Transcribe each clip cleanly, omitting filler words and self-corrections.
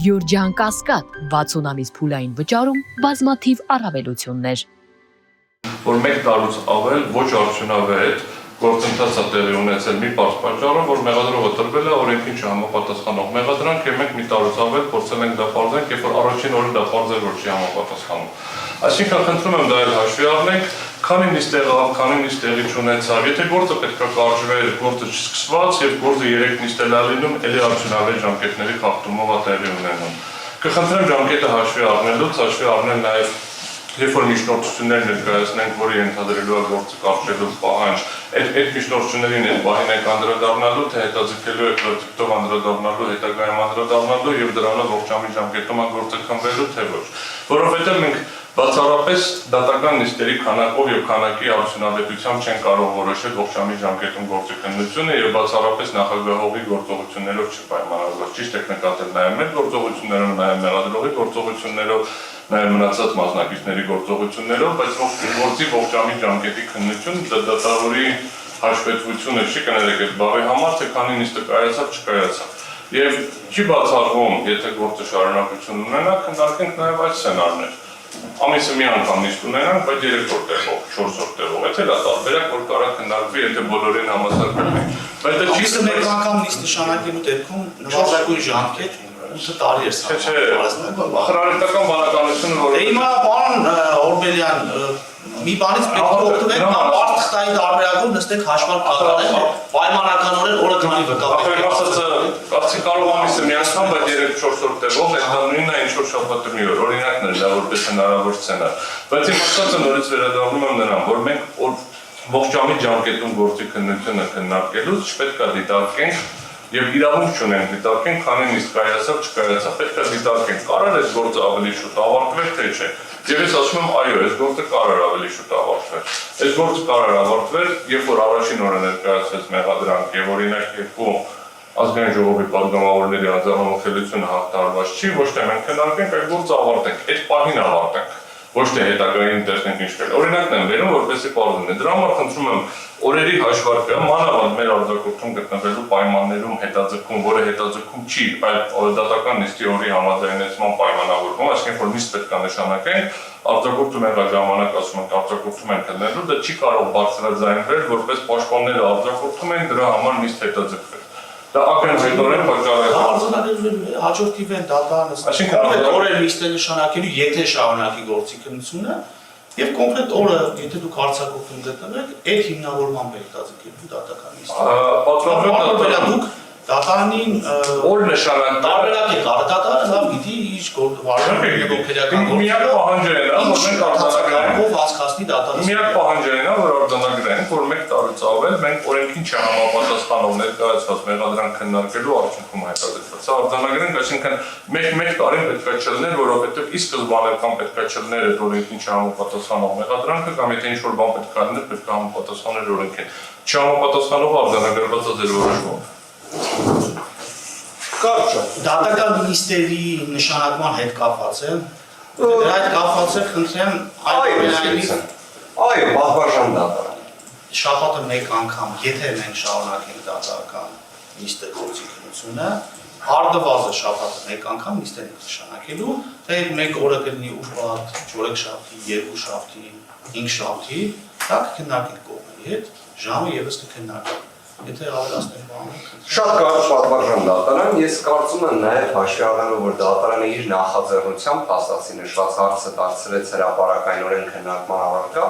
Գյուրջան Կասկադ 60 ամիս փուլային վճարում բազմաթիվ առավելություններ։ Որ մեկ տարուց ավել ոչ արդյունավետ գործընթաց է տեղի ունեցել մի պարզ պատճառով, որ մեղադրողը տրվել է օրենքին չհամապատասխանող մեղադրանք եւ մենք մի տարուց ավել փորձել ենք դա պարզենք, երբ որ առաջին օրը դա պարզել որ չի համապատասխանում։ Այսինքն խնդրում եմ դա էլ հաշվի առնենք, քանի նիստ եղավ, քանի նիստ տեղի չունեցավ, եթե գործը պետք է կարճվեր, գործը չսկսված եւ գործը 3 նիստ էլ լինում, ելի արդյունավետ ժամկետների խախտումով է տեղի ունենում։ Կխնդրեմ ժամկետը հաշվի առնելուց, հաշվի առնել նաեւ Երբ որ միջնորդություններ ներկայացնենք, որը ենթադրելու է գործը կարճելու պահանջ, այդ միջնորդություններին այդ պահին եք անդրադառնալու, թե հետաձգելու եք վերջիկտով անդրադառնալու, հետագայում անդրադառնալու եւ դրանով ողջամիտ ժամկետում գործը քննվելու, թե ոչ։ Որովհետեւ մենք բացառապես դատական նիստերի քանակով եւ քանակի արդյունավետությամբ չեն կարող որոշել ողջամիտ ժամկետում գործի քննությունը եւ բացառապես նախագահողի գործողություններով չպայմանավորված։ Ճիշտ եք նկատել նաեւ մեր գործողություններով, նաեւ մեղադրողի գործողություններով, նաեւ մնացած մասնակիցների գործողություններով, բայց գործի ողջամիտ ժամկետի քննություն դատավորի հաշվետվությունը չի կներեք այդ բառի համար, թե քանի նիստը կայացավ, չկայացավ։ Եվ չի բացառվում, եթե գործը շարունակություն ունենա, քննարկենք նաեւ այդ սցենարներ։ Ամիսը մի անգամ նիստ ունենանք, բայց 3-րդ տեղով, 4-րդ տեղով, եթե դա տարբերակ, որ կարող քննարկվի, եթե բոլորին համասար կլինի։ Բայց դա չի մեկ անգամ նիստ նշանակելու դեպքում նվազագույն ժամկետ 8 տարի էր սա։ Խրարետական բանականությունը, որ հիմա պարոն Օրբելյան, մի բանից պետք է օգտվենք, բարդ թղթայի տարբերակով նստեք հաշվարկ կատարել, պայմանականորեն օրը քանի վկա։ Ասի կարող ամիսը մի անգամ, բայց 3-4-րդ տեղով, այդ դա նույնն է ինչ որ շաբաթը մի օր, օրինակն է դա որպես հնարավոր սցենար։ Բայց իմ ասածը նորից վերադառնում եմ նրան, որ մենք ողջամիտ ժամկետում գործի քննությունը քննարկելուց չպետք է դիտարկենք եւ իրավունք չունենք դիտարկենք, քանի նիստ կայացավ, չկայացավ, պետք է դիտարկենք, կարող է այս գործը ավելի շուտ ավարտվել, թե չէ։ Եվ ես ասում եմ, այո, այս գործը կարող է ավելի շուտ ավարտվել։ Այս գործը կարող է ավարտվել, երբ որ առաջին օրը ներկայացվեց մեղադրանք եւ օրինակ երկու ազգային ժողովի պատգամավորների անձնամխելիությունը հաղթարված չի, ոչ թե մենք քննարկենք, այլ գործը ավարտենք, այդ պահին ավարտենք, ոչ թե հետագային տեսնենք ինչ կլինի։ Օրինակն եմ վերում, որպեսզի պարզվի։ Դրա համար խնդրում եմ օրերի հաշվարկը մանավանդ մեր արձակուրդում գտնվելու պայմաններում հետաձգում, որը հետաձգում չի, այլ դատական նիստի օրի համաձայնեցման պայմանավորվում, այսինքն որ նիստ պետք է նշանակենք, արձակուրդում եղա ժամանակ ասում ենք արձակուրդում են քննելու, դա չի կարող բարձրաձայնվել, որպես պաշտպանները արձակուրդում են, դրա համար նիստ հետաձգվել։ Դա ակնհայտորեն պատճառ է։ Հաջորդ իվենտ դատարանը կոնկրետ օրեր նիստ է նշանակելու, եթե շարունակի գործի քննությունը, եւ կոնկրետ օրը, եթե դուք արձակուրդում գտնվեք, այդ հիմնավորմամբ է հետաձգելու դատական նիստը։ Պատվաբան դուք դատարանին օր նշանակել տարբերակ է կար, դատարանը լավ գիտի ինչ վարժան եւ օգնական գործ։ Միակ պահանջը է, որ մենք արձանագրենք հասկացնի դատարանը։ Միակ պահանջը է, որ արձանագրենք, որ մեկ տարուց ավել մենք օրենքին չհամապատասխանող ներկայացված մեղադրանք քննարկելու արդյունքում հայտարարեցված։ Սա արձանագրենք, այսինքն մեկ տարին պետք է չլներ, որովհետեւ ի սկզբանե կամ պետք է չլներ այդ օրենքին չհամապատասխանող մեղադրանքը, կամ եթե ինչ-որ բան պետք է լիներ, պետք է համապատասխաներ օրենքին։ Չհամապատասխանող արձանագրված է ձեր որոշմամբ։ Կարճ դատական նիստերի նշանակման հետ կապված է։ Դրա հետ կապված է, խնդրեմ, այո, բազմաժամ դատարան։ Շաբաթը մեկ անգամ, եթե մենք շարունակենք դատական նիստը գործի քննությունը, արդվազը շաբաթը մեկ անգամ նիստեր ենք նշանակելու, թե մեկ օրը կլինի ուրբաթ, չորեքշաբթի, երկուշաբթի, հինգշաբթի, դա կքննարկենք կողմերի հետ, ժամը եւս կքննարկենք։ Եթե ավելացնենք բանը։ Շատ կարճ պատվարժան դատարան, ես կարծում եմ նաև հաշվի առնելով, որ դատարանը իր նախաձեռնությամբ փաստացի նշված հարցը դարձրեց հրապարակայնորեն քննարկման առարկա,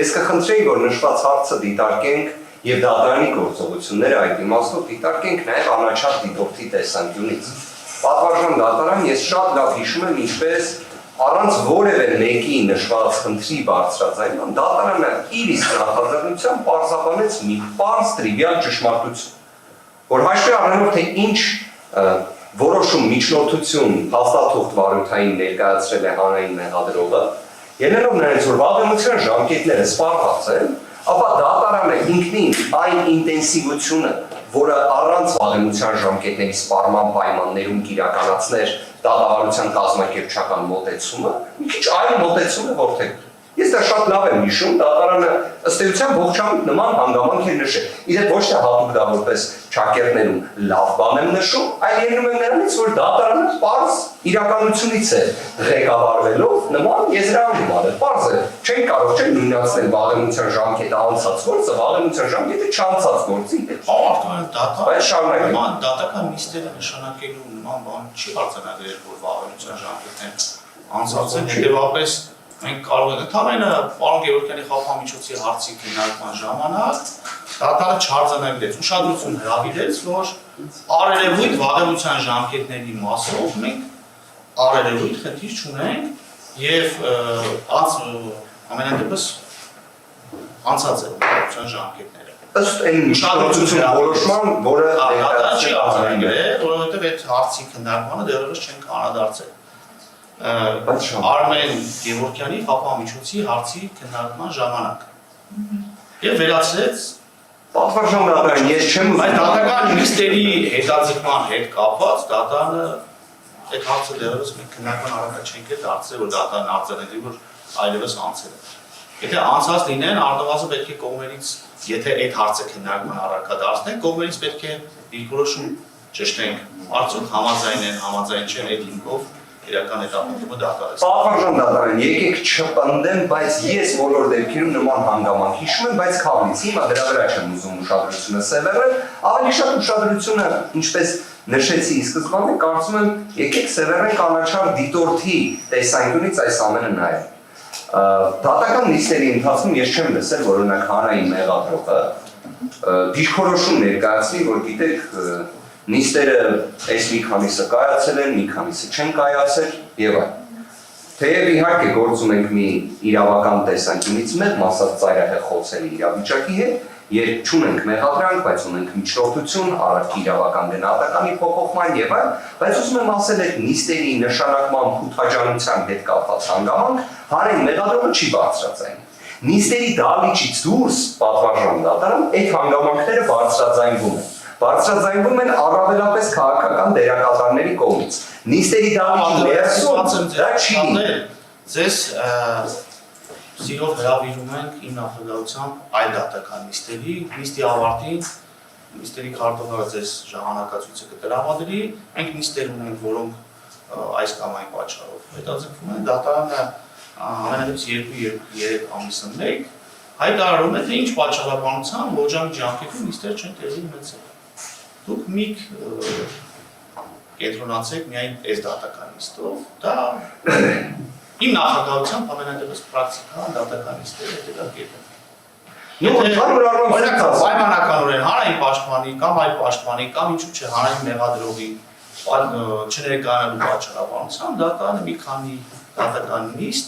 ես կխնդրեի, որ նշված հարցը դիտարկենք եւ դատարանի գործողությունները այդ իմաստով դիտարկենք նաև անաչափ դիտորդի տեսանկյունից։ Պատվարժան դատարան, ես շատ լավ հիշում եմ, ինչպես առանց որևէ մեկի նշված խնդրի բարձրաձայնման դատարանը իր իսկ նախաձեռնությամբ պարզաբանեց մի պարզ տրիվիալ ճշմարտություն, որ հաշվի առնելով թե ինչ որոշում միջնորդություն հաստատող վարույթային ներկայացրել է հանրային մեղադրողը, ելնելով նրանից որ վաղեմության ժամկետները սպառված են, ապա դատարանը ինքնին այն ինտենսիվությունը, որը առանց վաղեմության ժամկետների սպառման պայմաններում կիրականացներ դատավարության կազմակերպչական մոտեցումը, մի քիչ այլ մոտեցում է որդեգրել։ Ես դա շատ լավ եմ հիշում, դատարանը ըստ էության ողջամիտ նման հանգամանք էր նշել։ Իդեպ ոչ թե հատուկ դա որպես ճակերտներում լավ բան եմ նշում, այլ ելնում եմ նրանից, որ դատարանը պարզ իրականությունից է ղեկավարվելով նման եզրահանգում անել։ Պարզ է, չեն կարող նույնացնել վաղեմության ժամկետը անցած գործը, վաղեմության ժամկետը չանցած գործի հետ։ Նման դատական նիստերը նշանակելու նման բան չի արձանագրել, որ վաղեմության ժամկետն անցած են, հետևաբար մենք կարող ենք ընդհանրապես պարոն Գևորգյանի խափամիջոցի հարցի քննարկման ժամանակ դատարանը չարձանագրեց, ուշադրություն հրավիրեց, որ արերևույթ վաղեմության ժամկետների մասով մենք արերևույթ խնդիր չունենք եւ ամենադեպս անցած է վաղեմության ժամկետները։ Ըստ այն ուշադրություն որոշման, որը դատարանը չի արձանագրել, որովհետեւ այդ հարցի քննարկմանը դեռևս չենք անդրադարձել։ Արմեն Գևորգյանի խափամիջոցի հարցի քննարկման ժամանակ եւ վերացրեց պատվարժան դատարան, ես չեմ ուզում այդ դատական նիստերի հետաձգման հետ կապված դատարանը այդ հարցը դեռևս մենք քննարկման առարկա չենք դարձրել, որ դատարանը արձանագրի, որ այլևս անցել է։ Եթե անցած լինեն, առնվազն պետք է կողմերից, եթե այդ հարցը քննարկման առարկա դարձնեն, կողմերից պետք է դիրքորոշում ճշտենք, արդյոք համաձայն են, համաձայն չեն այդ հիմքով իրական հետապնդումը դատարանից։ Պատվարժան դատարան, եկեք չպնդեմ, բայց ես բոլոր դեպքերում նման հանգամանք հիշում եմ, բայց քանից հիմա դրա վրա չեմ ուզում ուշադրությունը սևեռել, ավելի շատ ուշադրությունը, ինչպես նշեցի սկզբում, կարծում եմ, եկեք սևեռենք անաչառ դիտորդի տեսանկյունից այս ամենը նայել։ Դատական նիստերի ընթացքում ես չեմ լսել, որ օրինակ հանրային մեղադրողը դիրքորոշում ներկայացնի, որ գիտեք նիստերը այս մի քանիսը կայացել են, մի քանիսը չեն կայացել եւ այլն։ Թեև իհարկե գործում ենք մի իրավական տեսանկյունից մեղմ ասած ծայրահեղ խոցելի իրավիճակի հետ, երբ չունենք մեղադրանք, բայց ունենք միջնորդություն, առարկի իրավական գնահատականի փոփոխման եւ այլն, բայց ուզում եմ ասել այդ նիստերի նշանակման փութաջանության հետ կապված հանգամանք հանրային մեղադրողը չի բարձրացային։ Նիստերի դահլիճից դուրս պատվարժան դատարան այդ հանգամանքները բարձրաձայնվում են։ Բարձրաձայնվում են առավելապես քաղաքական դերակատարների կողմից։ Նիստերի դահլիճի ներսում դա չի լինել։ Ձեզ սիրով հրավիրում ենք իմ նախագահությամբ այլ դատական նիստերի, նիստի ավարտին, նիստերի քարտուղարը ձեզ ժամանակացույցը կտրամադրի, մենք նիստեր ունենք, որոնք այս կամ այն պատճառով հետաձգվում են, դատարանը ամենալից 2-3 ամիսը մեկ հայտարարում է, թե ինչ պատճառաբանությամբ ողջամիտ ժամկետում նիստեր չեն տեղի ունեցել։ Դուք միք կենտրոնացեք միայն այս դատական նիստով, դա իմ նախագահությամբ ամենատեղս պրակտիկան դատական նիստերը հետաքրքիր է։ Պայմանականորեն հանրային պաշտպանի կամ այլ պաշտպանի կամ ինչու՞ չէ հանրային մեղադրողի չներկայանալու պատճառաբանությամբ դատարանը մի քանի դատական նիստ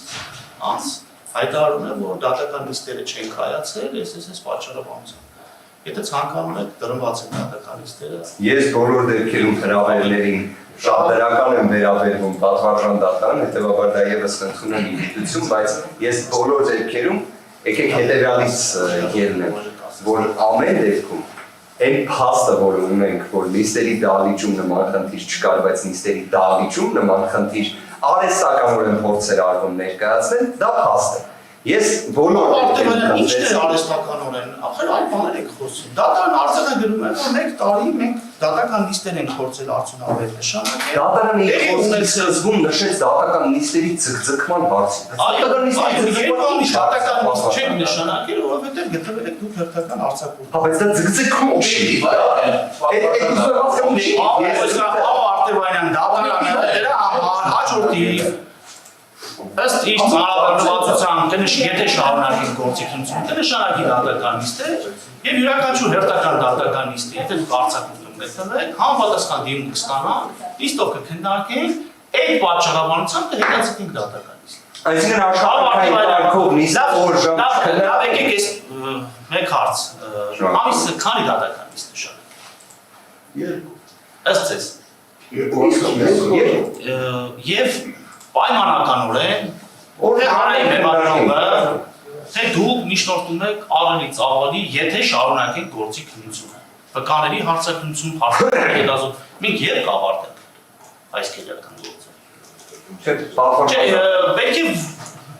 անց հայտարարում է, որ դատական նիստերը չեն կայացել, այս պատճառաբանությամբ։ Եթե ցանկանում եք տրմված են դատական նիստերը։ Ես բոլոր դեպքերում հրավերներին շատ դրական եմ վերաբերվում պատվարժան դատարան, հետևաբար դա եւս խնդրում եմ իդիտություն, բայց ես բոլոր դեպքերում եկեք հետևյալից ելնեմ, որ ամեն դեպքում այն փաստը, որ ունենք, որ նիստերի դահլիճում նման խնդիր չկար, բայց նիստերի դահլիճում նման խնդիր արհեստականորեն փորձեր արվում ներկայացնել, դա փաստ է։ Ես բոլոր դեպքերում ինչ է արհեստականորեն, ախր այլ բաներ եք խոսում։ Դատարան արձանագրում է, որ մեկ տարի մենք դատական նիստեր ենք փորձել արդյունավետ նշանակել։ Դատարանը իր խոսքի սկզբում նշեց դատական նիստերի ձգձգման հարցը։ Դատական չեք նշանակել, որովհետև գտնվել եք դուք հերթական արձակուրդ։ Հա, բայց դա ձգձգում չի։ Արտևանյան դատարանը դրա հաջորդի ըստ իր ծառայությունության եթե շարունակի գործիքնություն, կնշանակի դատական նիստեր եւ յուրաքանչյուր հերթական դատական նիստի, եթե դուք արձակուրդում գտնվեք, համապատասխան դիմում կստանա, նիստով կքննարկենք, այդ պատճառաբանությամբ կհետաձգենք դատական նիստ։ Այսինքն աշխատանքային կարգով նիստ օր ժամ Լավ եկեք այս մեկ հարց, ամիսը քանի դատական նիստ նշանակի։ Ըստ ձեզ։ Եվ պայմանականորեն թե հանրային մեղադրողը, թե դուք միջնորդում եք ավելից ավելի, եթե շարունակենք գործի քննությունը։ Վկաների հարցաքննություն հարցեր հետազոտում, մենք երբ կավարտենք այս քրեական գործը։ Պետք է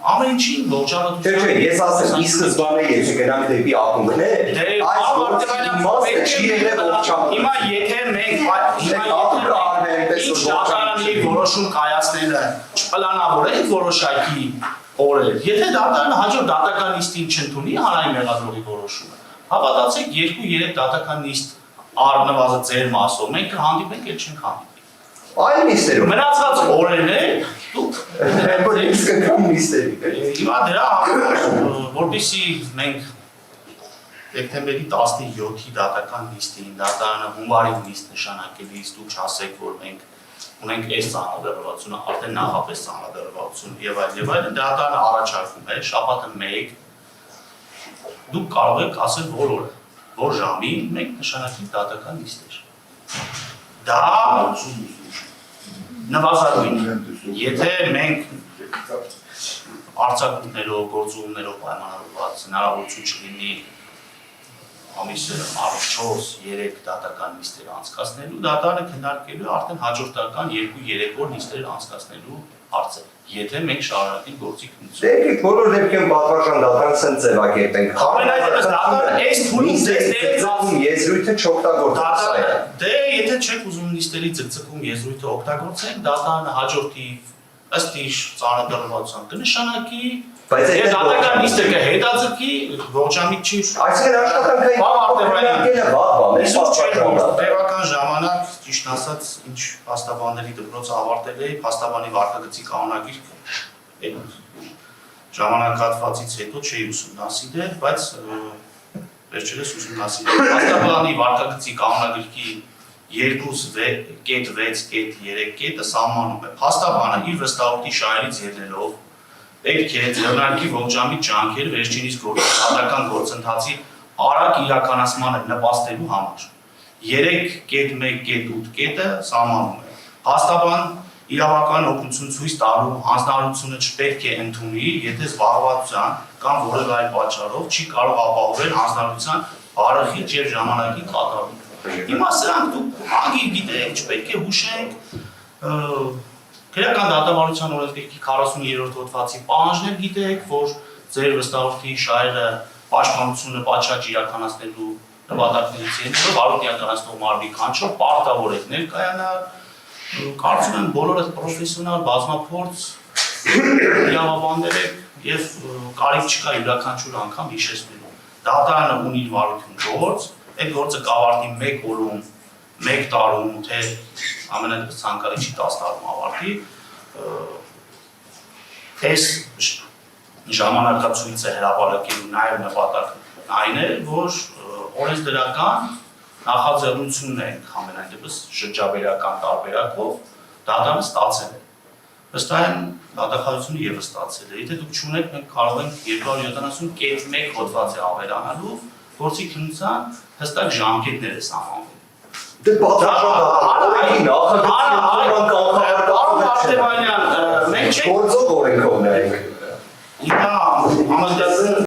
ամեն ինչին ողջամտություն։ Չէ, ես ասեմ, ի սկզբանե եթե գնանք դեպի ակունքներ, այս Հիմա եթե մենք դատարանի որոշում կայացնելը չպլանավորենք որոշակի օրեր, եթե դատարանը հաջորդ դատական նիստին չընդունի հանրային մեղադրողի որոշումը, հավատացեք 2-3 դատական նիստ առնվազն ձեր մասով մենք կհանդիպենք, էլ չենք հանդիպի։ Այլ նիստերում։ Մնացած օրերներ դուք հիմա դրա որպեսզի մենք դեկտեմբերի 17-ի դատական նիստին, դատարանը հունվարի նիստ նշանակելիս դուք չասեք, որ մենք ունենք այս ծանրաբեռնվածությունը, արդեն նախապես ծանրաբեռնվածություն եւ այլն, դատարանը առաջարկում է շաբաթը 1 դուք կարող եք ասել որ օրը, որ ժամին մենք նշանակենք դատական նիստեր։ Դա նվազագույն է։ Եթե մենք արձակումներով, գործողումներով պայմանավորված հնարավորություն չլինի ամիսը առ 4-3 դատական նիստեր անցկացնելու, դատարանը քննարկելու արդեն հաջորդական 2-3 օր նիստեր անցկացնելու հարցը, եթե մենք շարունակենք գործի քննությունը։ Եկեք բոլոր դեպքերում պատվարժան դատարանը սենց ձևակերպենք։ Ամենայնպես դատարանը այս փուլում եզրույթը չօգտագործենք։ Դե եթե չեք ուզում նիստերի ձգձգում եզրույթը օգտագործենք, դատարանը հաջորդի ըստ իր ծանրաբեռնվածության կնշանակի, բայց դատական նիստը կհետաձգի, ողջամիտ չի։ Այսինքն աշխատանքային Տևական ժամանակ, ճիշտ ասած, ինչ փաստաբանների դպրոցը ավարտել էի, փաստաբանի վարքագծի կանոնագիրքը ժամանակահատվածից հետո չէի ուսումնասիրել, բայց վերջերս ուսումնասիրել։ Փաստաբանի վարքագծի կանոնագիրքի 2.6.3 կետը սահմանում է փաստաբանը իր վստահորդի շահերից ելնելով պետք է ձեռնարկի ողջամիտ ջանքեր վերջինիս դատական գործընթացի արագ իրականացմանը նպաստելու համար։ 3.1.8 կետը սահմանում է փաստաբան իրավական օգնություն ցույց տալու հանձնարարությունը չպետք է ընդունի, եթե զբաղվածության կամ որևէ այլ պատճառով չի կարող ապահովել հանձնարարության բարեխիղճ եւ ժամանակի կատարումը։ Հիմա սրանք դուք ագիր գիտեք, չպետք է հուշենք Քրեական դատավարության օրենսգրքի 40-րդ հոդվածի պահանջներ գիտեք, որ ձեր վստահորդի շահերը պաշտպանությունը պատշաճ իրականացնելու նպատակներից ելնելով արույտ իրականացնող մարմնի կանչով պարտավոր եք ներկայանալ, կարծում եմ բոլորդ պրոֆեսիոնալ բազմափորձ իրավաբաններ եք եւ կարիք չկա յուրաքանչյուր անգամ հիշեցնելու։ Դատարանը ունի իր վարություն գործ, այդ գործը կավարտի 1 օրում 1 տարում, թե ամենայնպես ցանկալի չի 10 տարում ավարտի, այս ժամանակացույցը հրապարակելու նաև նպատակն այն է, որ օրենսդրական նախաձեռնությունն ենք ամենայնպես շրջաբերական տարբերակով դատարանը ստացել է։ Վստահ եմ դատախազությունը ևս ստացել է։ Եթե դուք չունեք, մենք կարող ենք 270.1 հոդվածի ավելանալու գործի քննության հստակ ժամկետներ է սահմանվում։ Դե պատվարժան դատարանի նախագծի Մենք չենք գործող օրենքով նայենք։